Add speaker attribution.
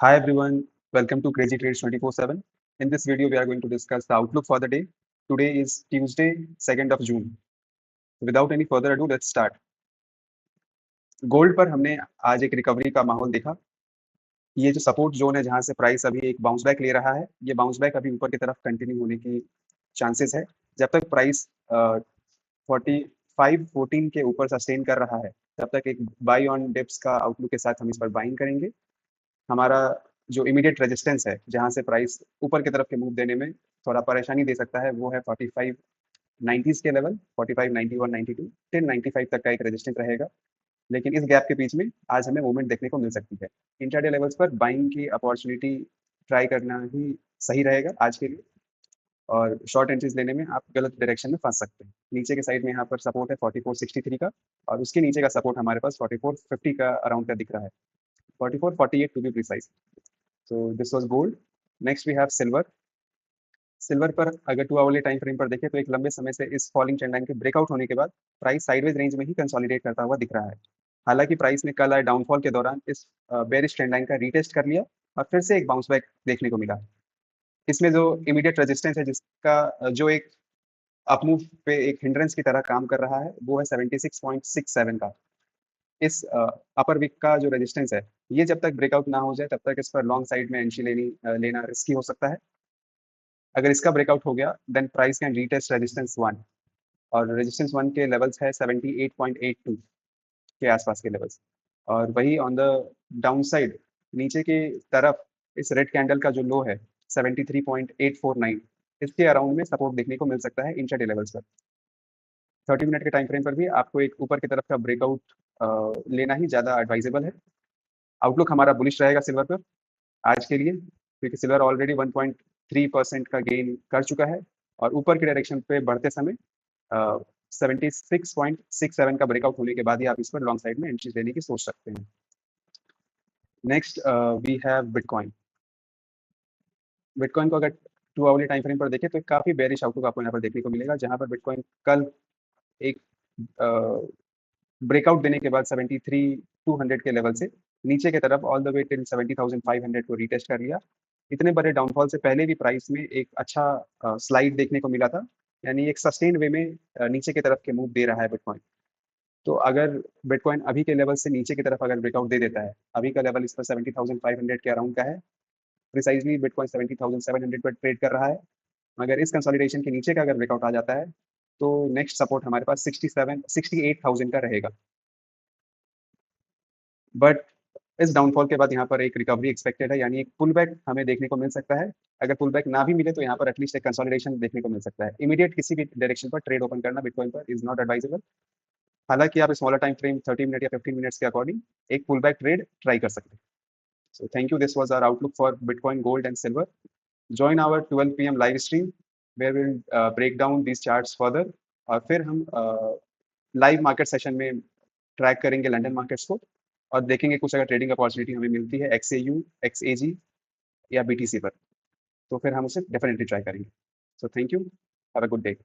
Speaker 1: Hi everyone, welcome to Crazy Trades 24/7. In this video, we are going to discuss the outlook for the day. Today is Tuesday, 2nd of June. Without any further ado, let's start. Gold पर हमने आज एक recovery का माहौल देखा। ये जो support zone है जहां से प्राइस अभी एक बाउंस बैक ले रहा है, ये बाउंस बैक अभी ऊपर की तरफ कंटिन्यू होने की चांसेस है। जब तक प्राइस 45-14 के ऊपर सस्टेन कर रहा है, तब तक एक बाई ऑन डिप्स का आउटलुक के साथ हम इस पर बाइंग करेंगे। हमारा जो इमीडिएट रेजिस्टेंस है, जहां से प्राइस ऊपर की तरफ के मूव देने में थोड़ा परेशानी दे सकता है, वो है 45-90 के लेवल, 45, 91, 92 टिल 95 तक का एक रेजिस्टेंस रहेगा। लेकिन इस गैप के बीच में आज हमें मूवमेंट देखने को मिल सकती है। इंट्राडे लेवल्स पर बाइंग की अपॉर्चुनिटी ट्राई करना ही सही रहेगा आज के लिए, और शॉर्ट एंट्रीज लेने में आप गलत डायरेक्शन में फंस सकते हैं। नीचे के साइड में यहाँ पर सपोर्ट है 4463 का, और उसके नीचे का सपोर्ट हमारे पास 4450 का अराउंड का दिख रहा है, 4448 to be precise. So this was gold. Next we have silver. Silver पर अगर 2 आवरली टाइम फ्रेम पर देखें तो एक लंबे समय से इस फॉलिंग ट्रेंड लाइन के ब्रेकआउट होने के बाद प्राइस साइडवेज रेंज में ही कंसोलिडेट करता हुआ दिख रहा है। हालांकि प्राइस ने कल आए डाउनफॉल के दौरान इस बेरिश ट्रेंड लाइन का रीटेस्ट कर लिया और फिर से एक बाउंस बैक देखने को मिला। इसमें जो इमीडिएट रेजिस्टेंस है, जिसका जो एक अपमूव पे एक हिंड्रेंस की तरह काम कर रहा है, वो है 76.67 का। इस अपर विक का जो रेजिस्टेंस है, ये जब तक ब्रेकआउट ना हो जाए तब तक इस पर लॉन्ग साइड में एंट्री लेना रिस्की हो सकता है। अगर इसका ब्रेकआउट हो गया, then price can retest resistance 1, और रेजिस्टेंस 1 के लेवल्स है 78.82 के आसपास के लेवल्स। और वही ऑन द डाउन साइड नीचे की तरफ इस रेड कैंडल का जो लो है 73.849, इसके अराउंड में सपोर्ट देखने को मिल सकता है इंट्राडे लेवल्स पर। 30 मिनट के टाइम फ्रेम पर भी आपको एक ऊपर की तरफ का ब्रेकआउट लेना ही ज़्यादा एडवाइजेबल है। आउटलुक हमारा बुलिश रहेगा सिल्वर पर आज के लिए, क्योंकि सिल्वर ऑलरेडी 1.3% का गेन कर चुका है, और ऊपर की डायरेक्शन पे बढ़ते समय 76.67 का ब्रेकआउट होने के बाद ही आप इस पर लॉन्ग साइड में एंट्री लेने की सोच सकते हैं। Next we have bitcoin. Bitcoin को अगर 2 आवरली टाइम फ्रेम पर देखें तो काफ़ी बेरिश आउटलुक आपको यहाँ पर देखने को मिलेगा, जहाँ पर बिटकॉइन कल एक ब्रेकआउट देने के बाद 73,200 के लेवल से नीचे की तरफ ऑल द वे टिल 70,500 को रीटेस्ट कर लिया। इतने बड़े डाउनफॉल से पहले भी प्राइस में एक अच्छा स्लाइड देखने को मिला था, यानी एक सस्टेन वे में नीचे की तरफ के मूव दे रहा है बिटकॉइन। तो अगर बिटकॉइन अभी के लेवल से नीचे की तरफ अगर ब्रेकआउट दे देता है, अभी का लेवल इस पर 70,500 के अराउंड का है, प्रिसाइजली बिटकॉइन 70,700 पर ट्रेड कर रहा है। अगर इस कंसोलिडेशन के नीचे का अगर ब्रेकआउट आ जाता है, तो नेक्स्ट सपोर्ट हमारे पास 68,000 का रहेगा। बट इस डाउनफॉल के बाद यहाँ पर एक रिकवरी एक्सपेक्टेड है, यानी एक पुल बैक हमें देखने को मिल सकता है। अगर पुल बैक ना भी मिले तो यहाँ पर एटलीस्ट एक कंसोलिडेशन देखने को मिल सकता है। इमीडिएट किसी भी डायरेक्शन पर ट्रेड ओपन करना बिटकॉइन पर इज नॉट एडवाइजेबल। हालांकि आप स्मॉलर टाइम फ्रेम 30 मिनट या 15 मिनट्स के अकॉर्डिंग एक पुल बैक ट्रेड ट्राई कर सकते हैं। So thank you, this was our outlook for bitcoin, gold and silver. Join our 12 PM live stream where will break down this charts further, और फिर हम live market session में track करेंगे London markets को, और देखेंगे कुछ अगर ट्रेडिंग अपॉर्चुनिटी हमें मिलती है XAU, XAG या BTC पर, तो फिर हम उसे डेफिनेटली ट्राई करेंगे। सो thank you, have a good day.